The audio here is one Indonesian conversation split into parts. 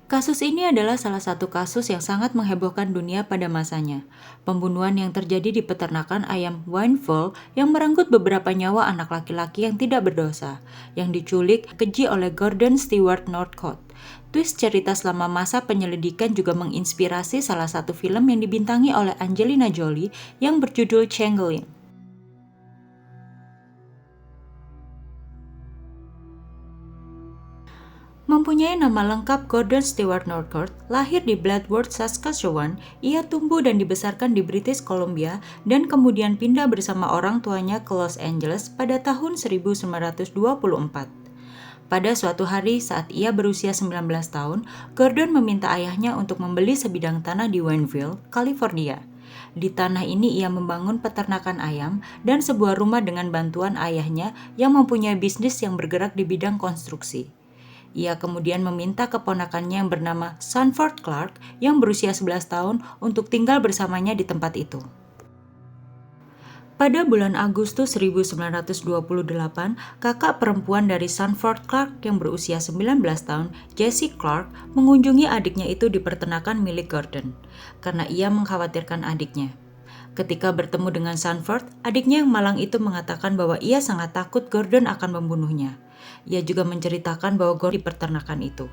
Kasus ini adalah salah satu kasus yang sangat menghebohkan dunia pada masanya. Pembunuhan yang terjadi di peternakan ayam Wineville yang merenggut beberapa nyawa anak laki-laki yang tidak berdosa, yang diculik keji oleh Gordon Stewart Northcott. Twist cerita selama masa penyelidikan juga menginspirasi salah satu film yang dibintangi oleh Angelina Jolie yang berjudul Changeling. Mempunyai nama lengkap Gordon Stewart Northcott, lahir di Bladworth, Saskatchewan, ia tumbuh dan dibesarkan di British Columbia dan kemudian pindah bersama orang tuanya ke Los Angeles pada tahun 1924. Pada suatu hari saat ia berusia 19 tahun, Gordon meminta ayahnya untuk membeli sebidang tanah di Wineville, California. Di tanah ini ia membangun peternakan ayam dan sebuah rumah dengan bantuan ayahnya yang mempunyai bisnis yang bergerak di bidang konstruksi. Ia kemudian meminta keponakannya yang bernama Sanford Clark yang berusia 11 tahun untuk tinggal bersamanya di tempat itu. Pada bulan Agustus 1928, kakak perempuan dari Sanford Clark yang berusia 19 tahun, Jessie Clark, mengunjungi adiknya itu di peternakan milik Gordon, karena ia mengkhawatirkan adiknya. Ketika bertemu dengan Sanford, adiknya yang malang itu mengatakan bahwa ia sangat takut Gordon akan membunuhnya. Ia juga menceritakan bahwa Gordon di peternakan itu.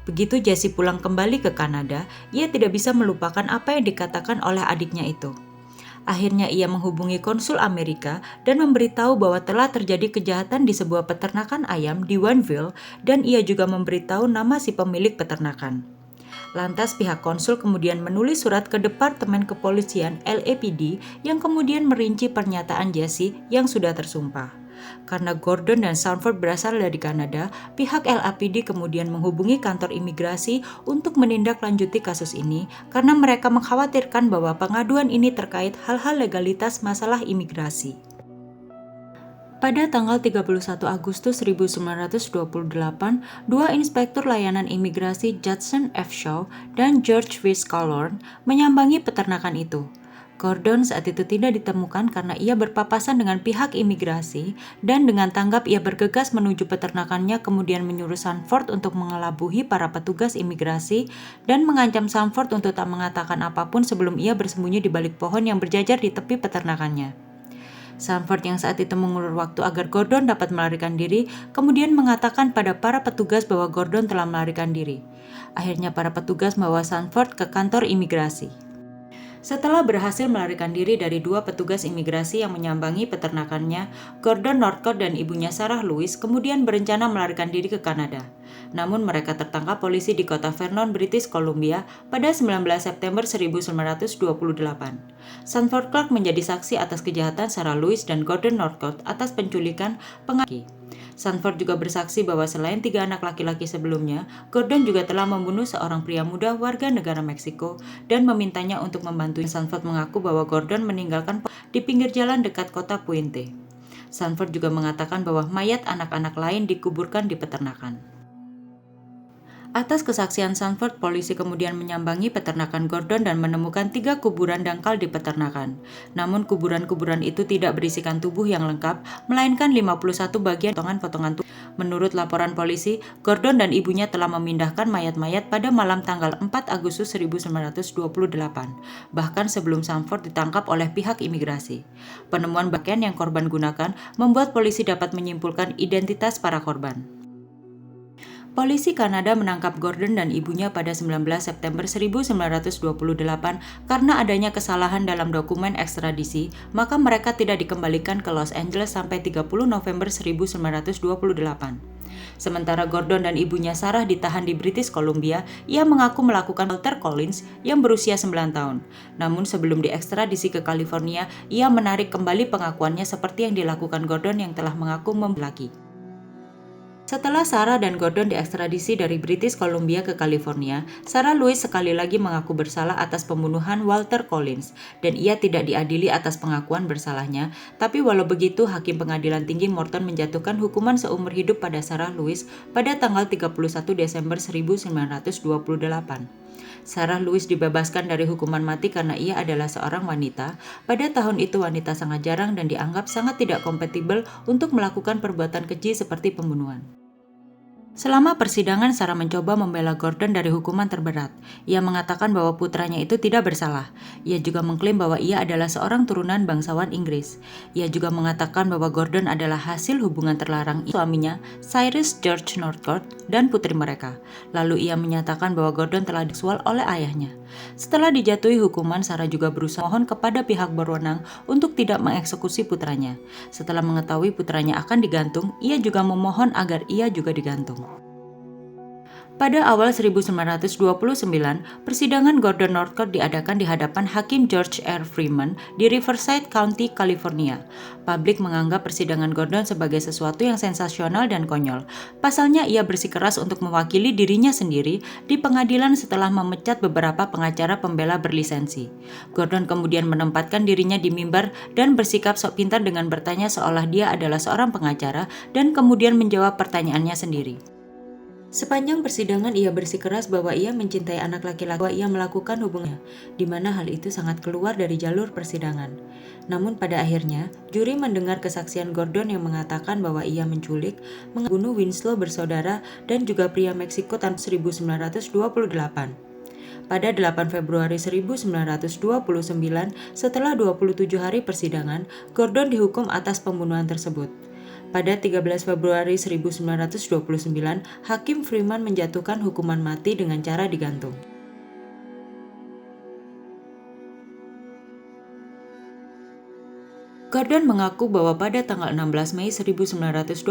Begitu Jessie pulang kembali ke Kanada, ia tidak bisa melupakan apa yang dikatakan oleh adiknya itu. Akhirnya ia menghubungi konsul Amerika dan memberitahu bahwa telah terjadi kejahatan di sebuah peternakan ayam di Wineville dan ia juga memberitahu nama si pemilik peternakan. Lantas pihak konsul kemudian menulis surat ke Departemen Kepolisian LAPD yang kemudian merinci pernyataan Jessie yang sudah tersumpah. Karena Gordon dan Sanford berasal dari Kanada, pihak LAPD kemudian menghubungi kantor imigrasi untuk menindaklanjuti kasus ini karena mereka mengkhawatirkan bahwa pengaduan ini terkait hal-hal legalitas masalah imigrasi. Pada tanggal 31 Agustus 1928, dua inspektur layanan imigrasi Judson F. Shaw dan George V. Scalorn menyambangi peternakan itu. Gordon saat itu tidak ditemukan karena ia berpapasan dengan pihak imigrasi dan dengan tanggap ia bergegas menuju peternakannya kemudian menyuruh Sanford untuk mengelabuhi para petugas imigrasi dan mengancam Sanford untuk tak mengatakan apapun sebelum ia bersembunyi di balik pohon yang berjajar di tepi peternakannya. Sanford yang saat itu mengulur waktu agar Gordon dapat melarikan diri, kemudian mengatakan pada para petugas bahwa Gordon telah melarikan diri. Akhirnya para petugas membawa Sanford ke kantor imigrasi. Setelah berhasil melarikan diri dari dua petugas imigrasi yang menyambangi peternakannya, Gordon Northcott dan ibunya Sarah Louise kemudian berencana melarikan diri ke Kanada. Namun mereka tertangkap polisi di kota Vernon, British Columbia pada 19 September 1928. Sanford Clark menjadi saksi atas kejahatan Sarah Louise dan Gordon Northcott atas penculikan pengaki. Sanford juga bersaksi bahwa selain 3 anak laki-laki sebelumnya, Gordon juga telah membunuh seorang pria muda warga negara Meksiko dan memintanya untuk membantu. Sanford mengaku bahwa Gordon meninggalkan di pinggir jalan dekat kota Puente. Sanford juga mengatakan bahwa mayat anak-anak lain dikuburkan di peternakan. Atas kesaksian Sanford, polisi kemudian menyambangi peternakan Gordon dan menemukan 3 kuburan dangkal di peternakan. Namun kuburan-kuburan itu tidak berisikan tubuh yang lengkap, melainkan 51 bagian potongan-potongan tubuh. Menurut laporan polisi, Gordon dan ibunya telah memindahkan mayat-mayat pada malam tanggal 4 Agustus 1928, bahkan sebelum Sanford ditangkap oleh pihak imigrasi. Penemuan pakaian yang korban gunakan membuat polisi dapat menyimpulkan identitas para korban. Polisi Kanada menangkap Gordon dan ibunya pada 19 September 1928 karena adanya kesalahan dalam dokumen ekstradisi, maka mereka tidak dikembalikan ke Los Angeles sampai 30 November 1928. Sementara Gordon dan ibunya Sarah ditahan di British Columbia, ia mengaku melakukan Walter Collins yang berusia 9 tahun. Namun sebelum diekstradisi ke California, ia menarik kembali pengakuannya seperti yang dilakukan Gordon yang telah mengaku membunuh. Setelah Sarah dan Gordon diekstradisi dari British Columbia ke California, Sarah Louise sekali lagi mengaku bersalah atas pembunuhan Walter Collins dan ia tidak diadili atas pengakuan bersalahnya. Tapi walau begitu, Hakim Pengadilan Tinggi Morton menjatuhkan hukuman seumur hidup pada Sarah Louise pada tanggal 31 Desember 1928. Sarah Louise dibebaskan dari hukuman mati karena ia adalah seorang wanita. Pada tahun itu wanita sangat jarang dan dianggap sangat tidak kompatibel untuk melakukan perbuatan keji seperti pembunuhan. Selama persidangan, Sarah mencoba membela Gordon dari hukuman terberat. Ia mengatakan bahwa putranya itu tidak bersalah. Ia juga mengklaim bahwa ia adalah seorang turunan bangsawan Inggris. Ia juga mengatakan bahwa Gordon adalah hasil hubungan terlarang suaminya, Cyrus George Northcote, dan putri mereka. Lalu ia menyatakan bahwa Gordon telah diseksual oleh ayahnya. Setelah dijatuhi hukuman, Sarah juga berusaha mohon kepada pihak berwenang untuk tidak mengeksekusi putranya. Setelah mengetahui putranya akan digantung, ia juga memohon agar ia juga digantung. Pada awal 1929, persidangan Gordon Northcote diadakan di hadapan Hakim George R. Freeman di Riverside County, California. Publik menganggap persidangan Gordon sebagai sesuatu yang sensasional dan konyol. Pasalnya, ia bersikeras untuk mewakili dirinya sendiri di pengadilan setelah memecat beberapa pengacara pembela berlisensi. Gordon kemudian menempatkan dirinya di mimbar dan bersikap sok pintar dengan bertanya seolah dia adalah seorang pengacara dan kemudian menjawab pertanyaannya sendiri. Sepanjang persidangan ia bersikeras bahwa ia mencintai anak laki-laki, bahwa ia melakukan hubungannya, di mana hal itu sangat keluar dari jalur persidangan. Namun pada akhirnya, juri mendengar kesaksian Gordon yang mengatakan bahwa ia menculik, membunuh Winslow bersaudara dan juga pria Meksiko tahun 1928. Pada 8 Februari 1929, setelah 27 hari persidangan, Gordon dihukum atas pembunuhan tersebut. Pada 13 Februari 1929, Hakim Freeman menjatuhkan hukuman mati dengan cara digantung. Gordon mengaku bahwa pada tanggal 16 Mei 1928,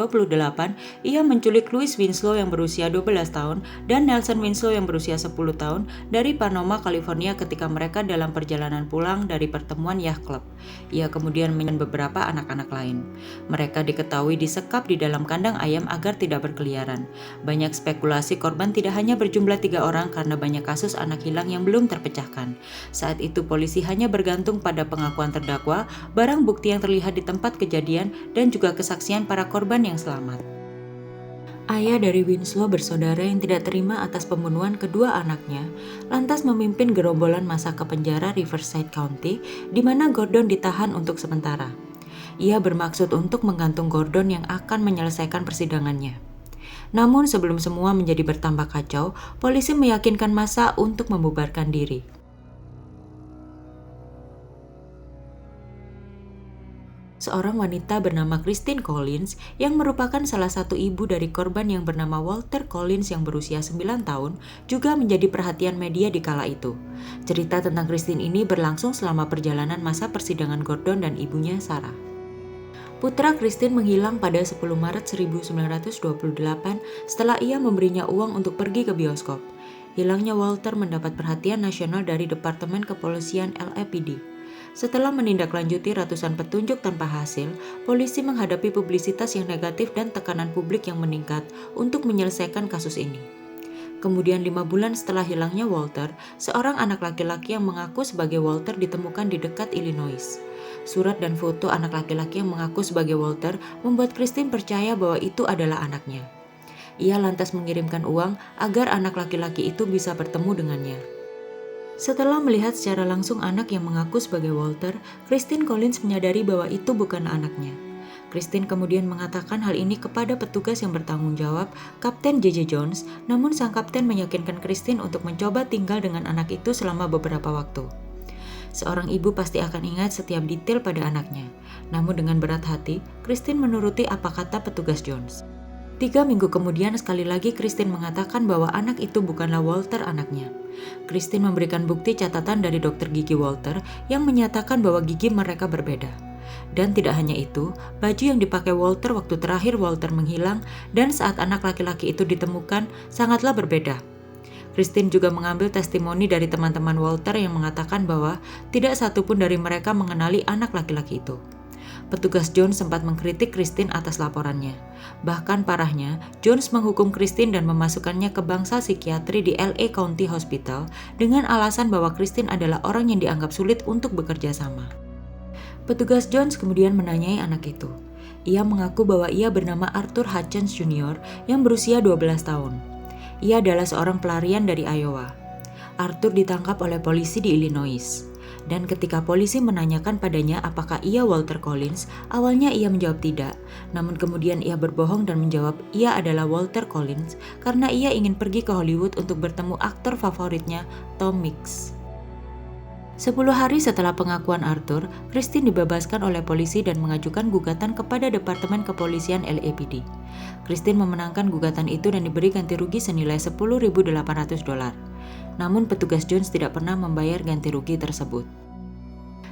ia menculik Louis Winslow yang berusia 12 tahun dan Nelson Winslow yang berusia 10 tahun dari Panama, California ketika mereka dalam perjalanan pulang dari pertemuan yacht club. Ia kemudian menyerang beberapa anak-anak lain. Mereka diketahui disekap di dalam kandang ayam agar tidak berkeliaran. Banyak spekulasi korban tidak hanya berjumlah 3 orang karena banyak kasus anak hilang yang belum terpecahkan. Saat itu polisi hanya bergantung pada pengakuan terdakwa, barang bukti yang terlihat di tempat kejadian, dan juga kesaksian para korban yang selamat. Ayah dari Winslow bersaudara yang tidak terima atas pembunuhan kedua anaknya, lantas memimpin gerombolan massa ke penjara Riverside County, di mana Gordon ditahan untuk sementara. Ia bermaksud untuk menggantung Gordon yang akan menyelesaikan persidangannya. Namun sebelum semua menjadi bertambah kacau, polisi meyakinkan massa untuk membubarkan diri. Seorang wanita bernama Christine Collins yang merupakan salah satu ibu dari korban yang bernama Walter Collins yang berusia 9 tahun juga menjadi perhatian media di kala itu. Cerita tentang Christine ini berlangsung selama perjalanan masa persidangan Gordon dan ibunya Sarah. Putra Christine menghilang pada 10 Maret 1928 setelah ia memberinya uang untuk pergi ke bioskop. Hilangnya Walter mendapat perhatian nasional dari Departemen Kepolisian LAPD. Setelah menindaklanjuti ratusan petunjuk tanpa hasil, polisi menghadapi publisitas yang negatif dan tekanan publik yang meningkat untuk menyelesaikan kasus ini. Kemudian 5 bulan setelah hilangnya Walter, seorang anak laki-laki yang mengaku sebagai Walter ditemukan di dekat Illinois. Surat dan foto anak laki-laki yang mengaku sebagai Walter membuat Christine percaya bahwa itu adalah anaknya. Ia lantas mengirimkan uang agar anak laki-laki itu bisa bertemu dengannya. Setelah melihat secara langsung anak yang mengaku sebagai Walter, Christine Collins menyadari bahwa itu bukan anaknya. Christine kemudian mengatakan hal ini kepada petugas yang bertanggung jawab, Kapten J.J. Jones, namun sang kapten meyakinkan Christine untuk mencoba tinggal dengan anak itu selama beberapa waktu. Seorang ibu pasti akan ingat setiap detail pada anaknya. Namun dengan berat hati, Christine menuruti apa kata petugas Jones. 3 minggu kemudian sekali lagi Christine mengatakan bahwa anak itu bukanlah Walter anaknya. Christine memberikan bukti catatan dari dokter gigi Walter yang menyatakan bahwa gigi mereka berbeda. Dan tidak hanya itu, baju yang dipakai Walter waktu terakhir Walter menghilang dan saat anak laki-laki itu ditemukan sangatlah berbeda. Christine juga mengambil testimoni dari teman-teman Walter yang mengatakan bahwa tidak satupun dari mereka mengenali anak laki-laki itu. Petugas Jones sempat mengkritik Christine atas laporannya. Bahkan parahnya, Jones menghukum Christine dan memasukkannya ke bangsal psikiatri di LA County Hospital dengan alasan bahwa Christine adalah orang yang dianggap sulit untuk bekerja sama. Petugas Jones kemudian menanyai anak itu. Ia mengaku bahwa ia bernama Arthur Hutchins Jr. yang berusia 12 tahun. Ia adalah seorang pelarian dari Iowa. Arthur ditangkap oleh polisi di Illinois. Dan ketika polisi menanyakan padanya apakah ia Walter Collins, awalnya ia menjawab tidak. Namun kemudian ia berbohong dan menjawab ia adalah Walter Collins karena ia ingin pergi ke Hollywood untuk bertemu aktor favoritnya, Tom Mix. 10 hari setelah pengakuan Arthur, Christine dibebaskan oleh polisi dan mengajukan gugatan kepada Departemen Kepolisian LAPD. Christine memenangkan gugatan itu dan diberi ganti rugi senilai $10.800. Namun petugas Jones tidak pernah membayar ganti rugi tersebut.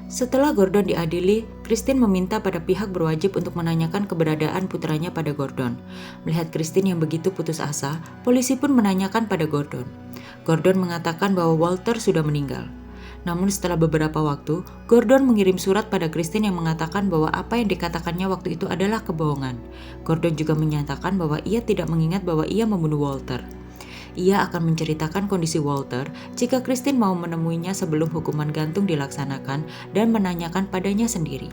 Setelah Gordon diadili, Christine meminta pada pihak berwajib untuk menanyakan keberadaan putranya pada Gordon. Melihat Christine yang begitu putus asa, polisi pun menanyakan pada Gordon. Gordon mengatakan bahwa Walter sudah meninggal. Namun setelah beberapa waktu, Gordon mengirim surat pada Christine yang mengatakan bahwa apa yang dikatakannya waktu itu adalah kebohongan. Gordon juga menyatakan bahwa ia tidak mengingat bahwa ia membunuh Walter. Ia akan menceritakan kondisi Walter jika Christine mau menemuinya sebelum hukuman gantung dilaksanakan dan menanyakan padanya sendiri.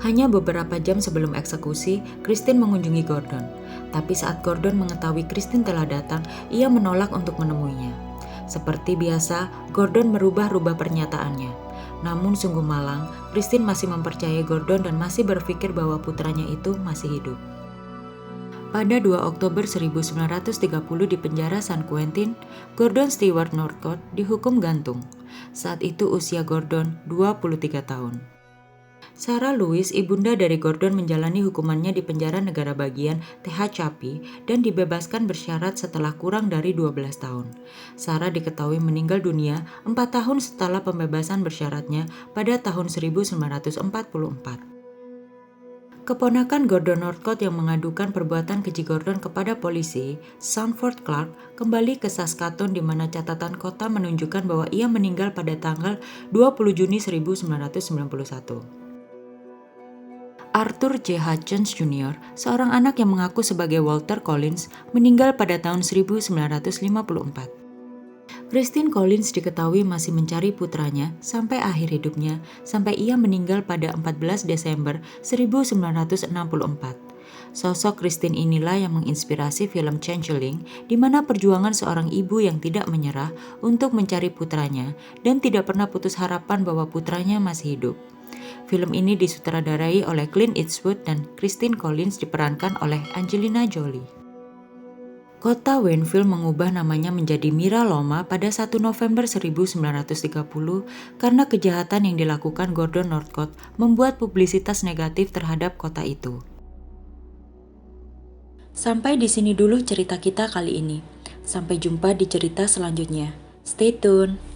Hanya beberapa jam sebelum eksekusi, Christine mengunjungi Gordon. Tapi saat Gordon mengetahui Christine telah datang, ia menolak untuk menemuinya. Seperti biasa, Gordon merubah-rubah pernyataannya. Namun sungguh malang, Christine masih mempercayai Gordon dan masih berpikir bahwa putranya itu masih hidup. Pada 2 Oktober 1930 di penjara San Quentin, Gordon Stewart Northcott dihukum gantung. Saat itu usia Gordon 23 tahun. Sarah Louise, ibunda dari Gordon, menjalani hukumannya di penjara negara bagian Tehachapi dan dibebaskan bersyarat setelah kurang dari 12 tahun. Sarah diketahui meninggal dunia 4 tahun setelah pembebasan bersyaratnya pada tahun 1944. Keponakan Gordon Northcott yang mengadukan perbuatan keji Gordon kepada polisi, Sanford Clark, kembali ke Saskatoon di mana catatan kota menunjukkan bahwa ia meninggal pada tanggal 20 Juni 1991. Arthur J. Hutchins Jr., seorang anak yang mengaku sebagai Walter Collins, meninggal pada tahun 1954. Christine Collins diketahui masih mencari putranya sampai akhir hidupnya, sampai ia meninggal pada 14 Desember 1964. Sosok Christine inilah yang menginspirasi film Changeling, di mana perjuangan seorang ibu yang tidak menyerah untuk mencari putranya dan tidak pernah putus harapan bahwa putranya masih hidup. Film ini disutradarai oleh Clint Eastwood dan Christine Collins diperankan oleh Angelina Jolie. Kota Wayneville mengubah namanya menjadi Mira Loma pada 1 November 1930 karena kejahatan yang dilakukan Gordon Northcott membuat publisitas negatif terhadap kota itu. Sampai di sini dulu cerita kita kali ini. Sampai jumpa di cerita selanjutnya. Stay tune.